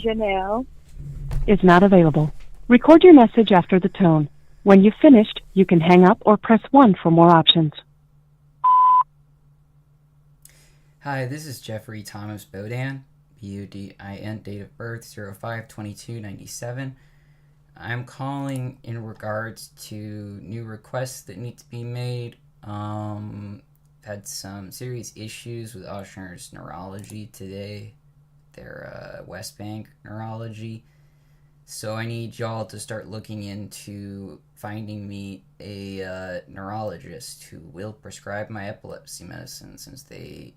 Jannelle is not available. Record your message after the tone. When you've finished, you can hang up or press 1 for more options. Hi, this is Jeffrey Thomas Bodin, Bodin, date of birth 05/22/97. I'm calling in regards to new requests that need to be made. Had some serious issues with Oshner's neurology today, their West Bank neurology. So I need y'all to start looking into finding me a neurologist who will prescribe my epilepsy medicine, since they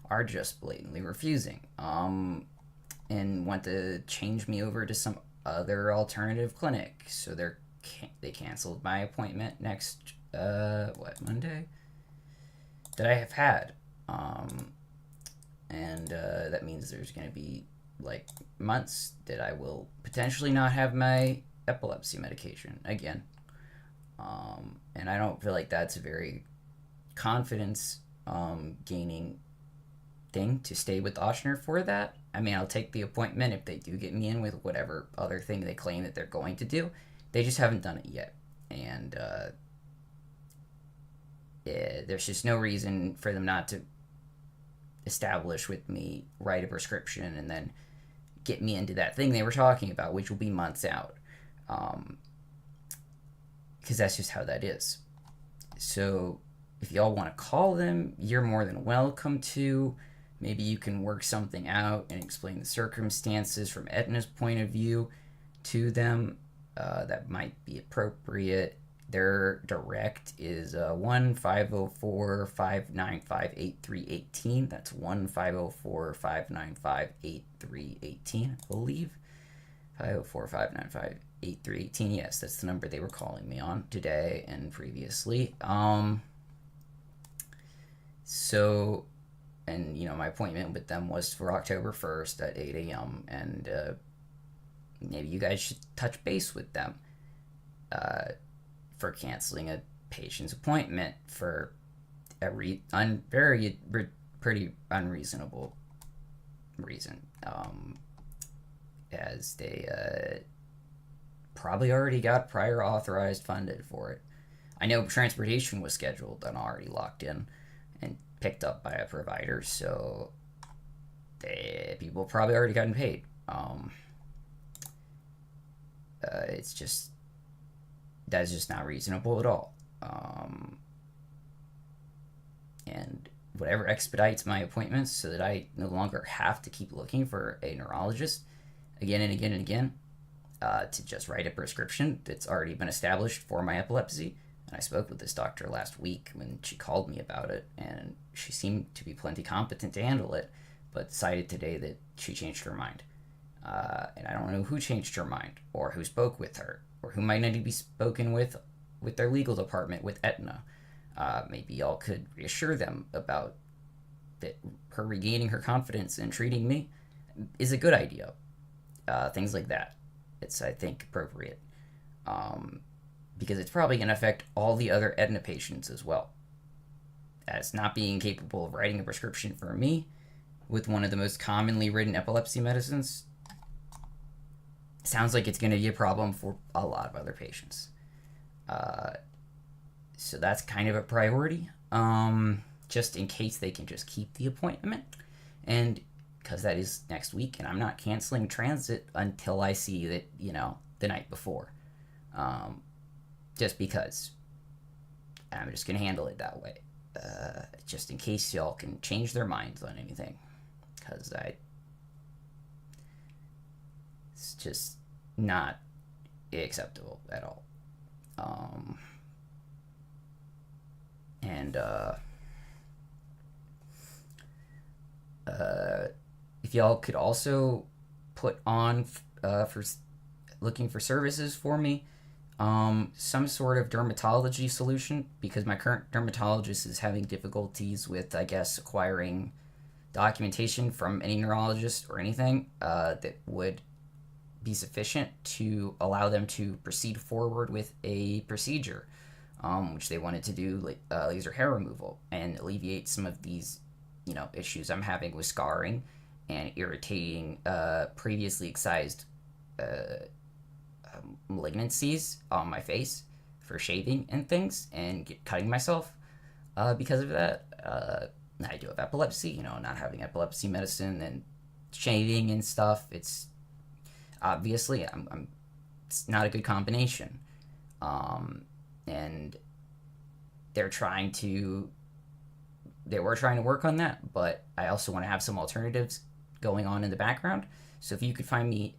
are just blatantly refusing, and want to change me over to some other alternative clinic. So they canceled my appointment next Monday that I have had, and that means there's going to be like months that I will potentially not have my epilepsy medication again, and I don't feel like that's a very confidence gaining thing to stay with Oshner for that. I mean, I'll take the appointment if they do get me in with whatever other thing they claim that they're going to do. They just haven't done it yet, and there's just no reason for them not to establish with me, write a prescription, and then get me into that thing they were talking about, which will be months out, because that's just how that is. So if y'all want to call them, you're more than welcome to. Maybe you can work something out and explain the circumstances from Aetna's point of view to them. That might be appropriate. Their direct is 1-504-595-8318. That's 1-504-595-8318, I believe. 504-595-8318. Yes, that's the number they were calling me on today and previously. So, and my appointment with them was for October 1st at 8 a.m. And maybe you guys should touch base with them for canceling a patient's appointment for a pretty unreasonable reason, as they probably already got prior authorized funded for it. I know transportation was scheduled and already locked in and picked up by a provider, so people probably already gotten paid. It's just, that's just not reasonable at all. And whatever expedites my appointments so that I no longer have to keep looking for a neurologist again and again and again, to just write a prescription that's already been established for my epilepsy. And I spoke with this doctor last week when she called me about it, and she seemed to be plenty competent to handle it, but decided today that she changed her mind. And I don't know who changed her mind, or who spoke with her, or who might need to be spoken with their legal department, with Aetna. Maybe y'all could reassure them about that her regaining her confidence and treating me is a good idea. Things like that. It's, I think, appropriate. Because it's probably going to affect all the other Aetna patients as well. As not being capable of writing a prescription for me with one of the most commonly written epilepsy medicines sounds like it's going to be a problem for a lot of other patients. So that's kind of a priority, just in case they can just keep the appointment. And because that is next week, and I'm not canceling transit until I see that, the night before. Just because I'm just going to handle it that way. Just in case y'all can change their minds on anything. Because it's just not acceptable at all. If y'all could also put on for looking for services for me, some sort of dermatology solution, because my current dermatologist is having difficulties with, I guess, acquiring documentation from any neurologist or anything that would be sufficient to allow them to proceed forward with a procedure, which they wanted to do, laser hair removal, and alleviate some of these, issues I'm having with scarring and irritating previously excised malignancies on my face for shaving and things, and cutting myself because of that. I do have epilepsy, not having epilepsy medicine and shaving and stuff. It's obviously it's not a good combination. And they were trying to work on that, but I also want to have some alternatives going on in the background. So if you could find me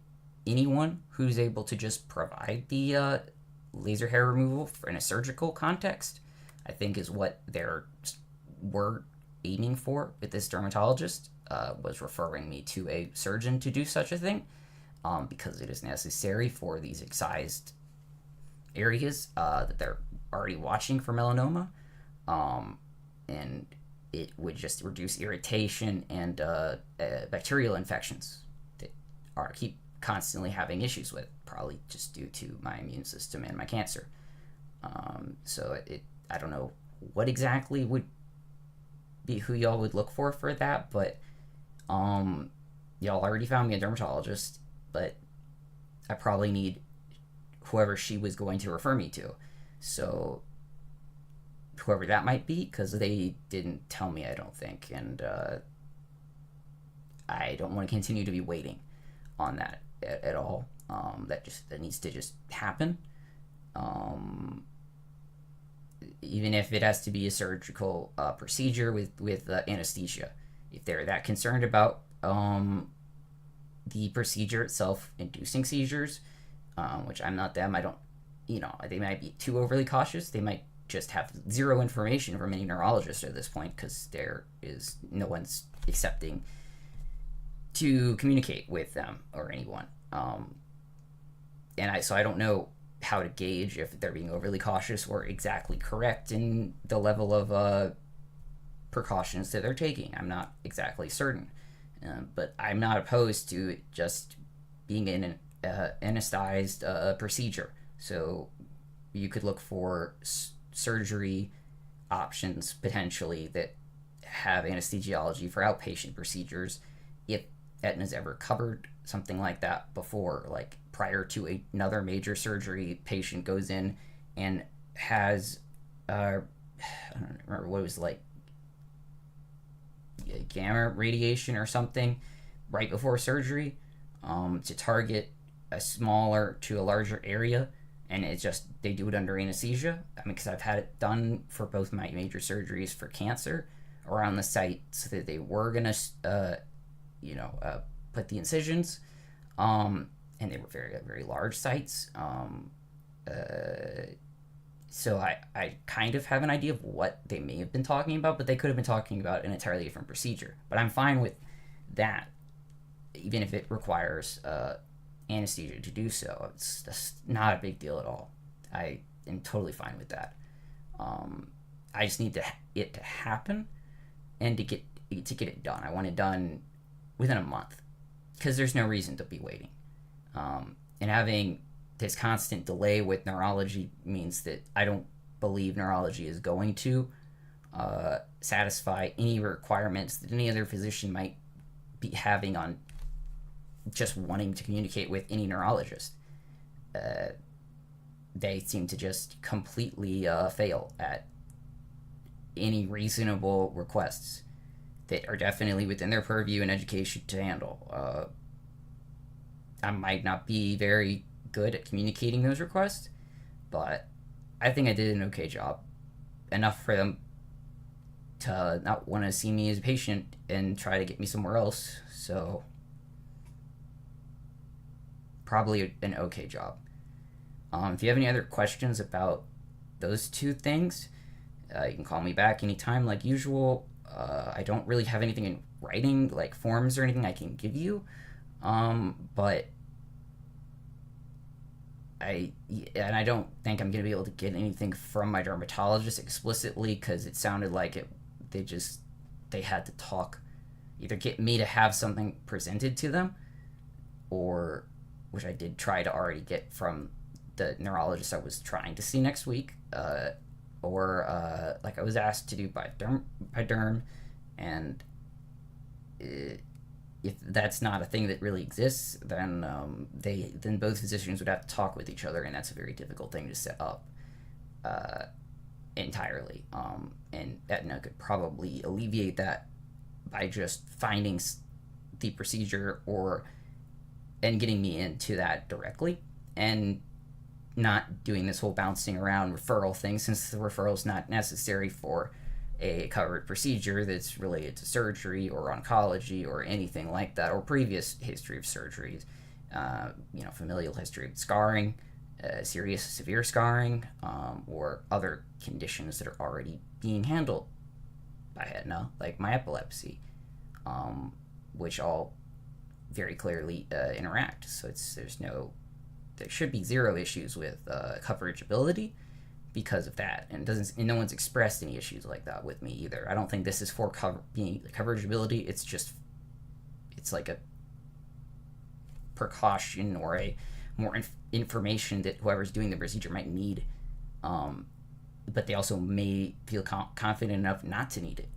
anyone who's able to just provide the laser hair removal in a surgical context, I think is what they were aiming for with this dermatologist, was referring me to a surgeon to do such a thing, because it is necessary for these excised areas that they're already watching for melanoma, and it would just reduce irritation and bacterial infections that keep constantly having issues with, probably just due to my immune system and my cancer. So I don't know what exactly would be who y'all would look for that, but y'all already found me a dermatologist, but I probably need whoever she was going to refer me to. So whoever that might be, because they didn't tell me, I don't think, and I don't want to continue to be waiting on that at all. That needs to just happen. Even if it has to be a surgical procedure with anesthesia, if they're that concerned about the procedure itself inducing seizures, which I'm not them. I don't, they might be too overly cautious. They might just have zero information from any neurologist at this point, because there is no one's accepting to communicate with them or anyone. So I don't know how to gauge if they're being overly cautious or exactly correct in the level of precautions that they're taking. I'm not exactly certain, but I'm not opposed to just being in an anesthetized procedure. So you could look for surgery options potentially that have anesthesiology for outpatient procedures, if Aetna's ever covered something like that before, like prior to another major surgery, patient goes in and has I don't remember what it was, like gamma radiation or something right before surgery, to target a smaller to a larger area, and they do it under anesthesia. I mean, because I've had it done for both my major surgeries for cancer around the site, so that they were gonna put the incisions, and they were very, very large sites. So I kind of have an idea of what they may have been talking about, but they could have been talking about an entirely different procedure. But I'm fine with that, even if it requires anesthesia to do so. That's not a big deal at all. I am totally fine with that. I just need it to happen, and to get it done. I want it done within a month, because there's no reason to be waiting. And having this constant delay with neurology means that I don't believe neurology is going to satisfy any requirements that any other physician might be having on just wanting to communicate with any neurologist. They seem to just completely fail at any reasonable requests that are definitely within their purview and education to handle. I might not be very good at communicating those requests, but I think I did an okay job. Enough for them to not want to see me as a patient and try to get me somewhere else. So probably an okay job. If you have any other questions about those two things, you can call me back anytime like usual. I don't really have anything in writing, like forms or anything I can give you, but I don't think I'm going to be able to get anything from my dermatologist explicitly, because it sounded like they had to talk, either get me to have something presented to them, or, which I did try to already get from the neurologist I was trying to see next week, or like I was asked to do by derm, and if that's not a thing that really exists, then then both physicians would have to talk with each other, and that's a very difficult thing to set up entirely. And Aetna could probably alleviate that by just finding the procedure and getting me into that directly, and not doing this whole bouncing around referral thing, since the referral is not necessary for a covered procedure that's related to surgery or oncology or anything like that, or previous history of surgeries, familial history of scarring, serious severe scarring, or other conditions that are already being handled by Aetna, like my epilepsy, which all very clearly interact. So there should be zero issues with coverageability because of that, and no one's expressed any issues like that with me either. I don't think this is for being coverageability. It's like a precaution or a more information that whoever's doing the procedure might need, but they also may feel confident enough not to need it.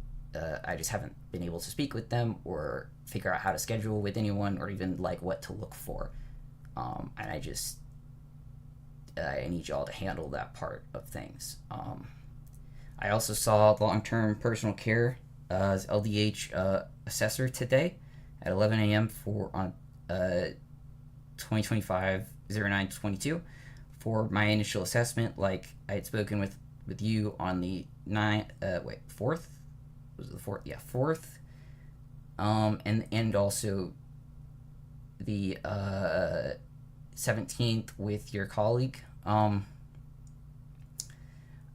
I just haven't been able to speak with them or figure out how to schedule with anyone, or even like what to look for, and I need y'all to handle that part of things. I also saw long-term personal care LDH assessor today at 11 a.m. on 2025-09-22 for my initial assessment, like I had spoken with you on the 4th? Was it the 4th? Yeah, 4th. And also the 17th with your colleague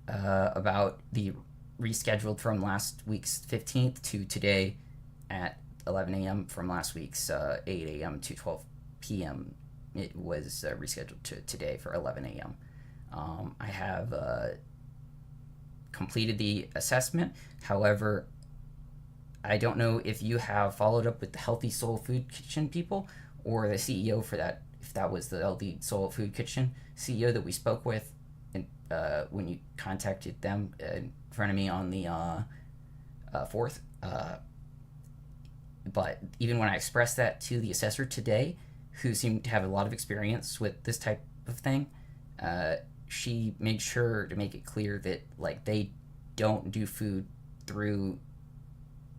about the rescheduled from last week's 15th to today at 11 a.m. from last week's 8 a.m. to 12 p.m. It was rescheduled to today for 11 a.m. I have completed the assessment. However, I don't know if you have followed up with the Healthy Soul Food Kitchen people or the CEO for that, if that was the Healthy Soul Food Kitchen CEO that we spoke with when you contacted them in front of me on the 4th. But even when I expressed that to the assessor today, who seemed to have a lot of experience with this type of thing, she made sure to make it clear that like they don't do food through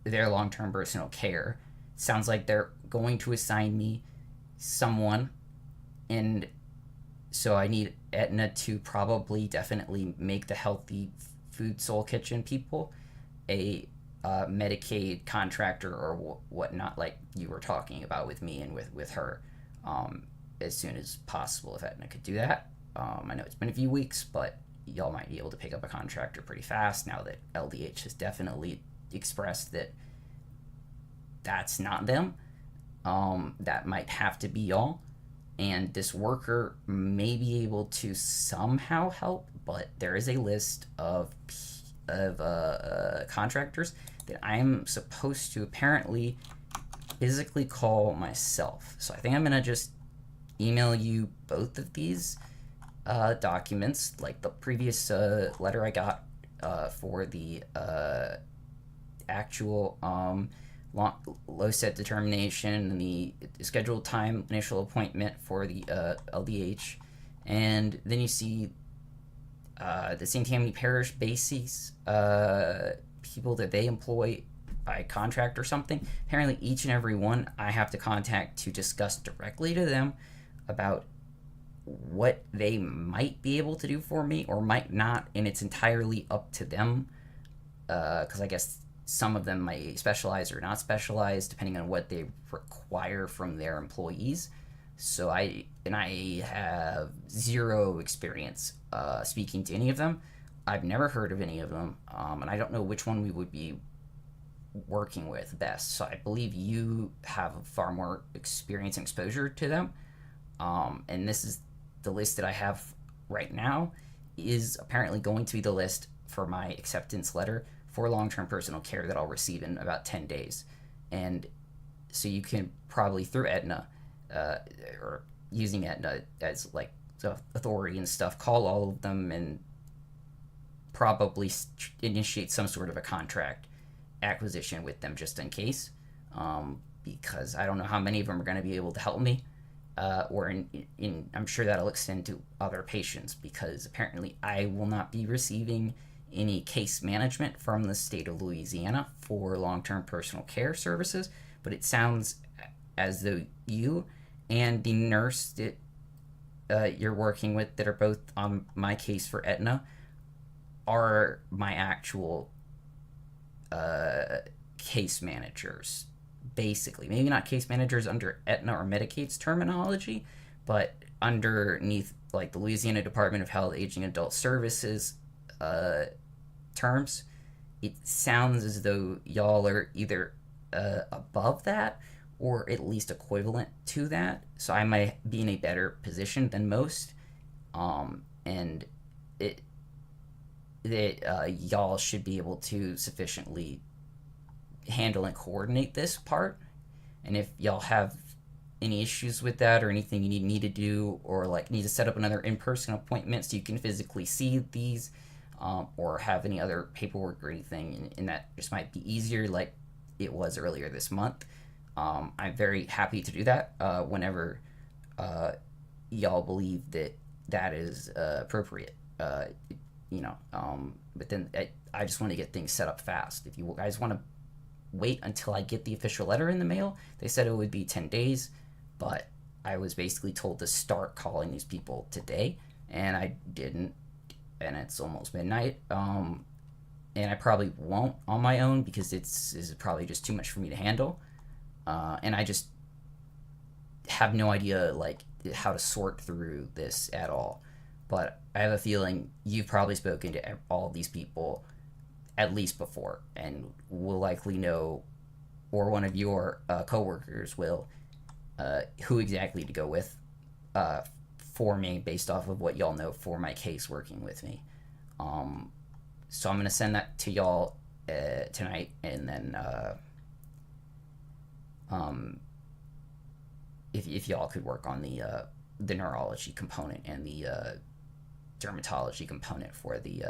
their long-term personal care. Sounds like they're going to assign me someone, and so I need Aetna to probably definitely make the Healthy Food Soul Kitchen people a Medicaid contractor or whatnot, like you were talking about with me and with her, as soon as possible, if Aetna could do that. I know it's been a few weeks, but y'all might be able to pick up a contractor pretty fast now that LDH has definitely expressed that that's not them. That might have to be y'all, and this worker may be able to somehow help, but there is a list of contractors that I'm supposed to apparently physically call myself. So I think I'm gonna just email you both of these documents, like the previous letter I got for the actual low set determination and the scheduled time initial appointment for the LDH, and then you see the St. Tammany Parish bases people that they employ by contract or something. Apparently each and every one I have to contact to discuss directly to them about what they might be able to do for me or might not, and it's entirely up to them, because I guess some of them might specialize or not specialize depending on what they require from their employees. So I have zero experience speaking to any of them. I've never heard of any of them, and I don't know which one we would be working with best. So I believe you have far more experience and exposure to them, and this is the list that I have right now is apparently going to be the list for my acceptance letter for long-term personal care that I'll receive in about 10 days. And so you can probably, through Aetna, or using Aetna as like the authority and stuff, call all of them and probably initiate some sort of a contract acquisition with them just in case. because I don't know how many of them are going to be able to help me. Or I'm sure that'll extend to other patients, because apparently I will not be receiving any case management from the state of Louisiana for long-term personal care services, but it sounds as though you and the nurse that you're working with that are both on my case for Aetna are my actual case managers, basically. Maybe not case managers under Aetna or Medicaid's terminology, but underneath like the Louisiana Department of Health, Aging Adult Services terms. It sounds as though y'all are either above that or at least equivalent to that. So I might be in a better position than most. And y'all should be able to sufficiently handle and coordinate this part. And if y'all have any issues with that or anything you need me to do, or like need to set up another in-person appointment so you can physically see these, or have any other paperwork or anything, and that just might be easier like it was earlier this month, I'm very happy to do that whenever y'all believe that that is appropriate. But then I just want to get things set up fast. If you guys want to wait until I get the official letter in the mail, they said it would be 10 days, but I was basically told to start calling these people today, and I didn't, and it's almost midnight, and I probably won't on my own because it's probably just too much for me to handle, and I just have no idea like how to sort through this at all. But I have a feeling you've probably spoken to all of these people at least before, and will likely know, or one of your coworkers will, who exactly to go with for me based off of what y'all know for my case working with me. So I'm gonna send that to y'all tonight, and then if y'all could work on the neurology component and the dermatology component for the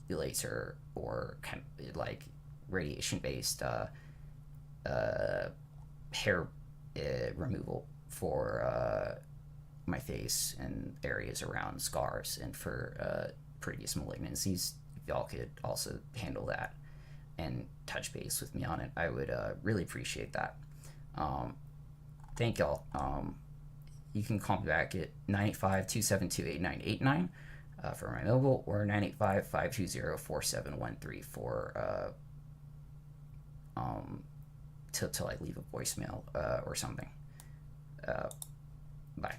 laser or like radiation based hair removal for my face and areas around scars, and for previous malignancies, if y'all could also handle that and touch base with me on it, I would really appreciate that. Thank y'all. You can call me back at 985-272-8989 for my mobile, or 985-520-4713 for till I leave a voicemail or something. Bye.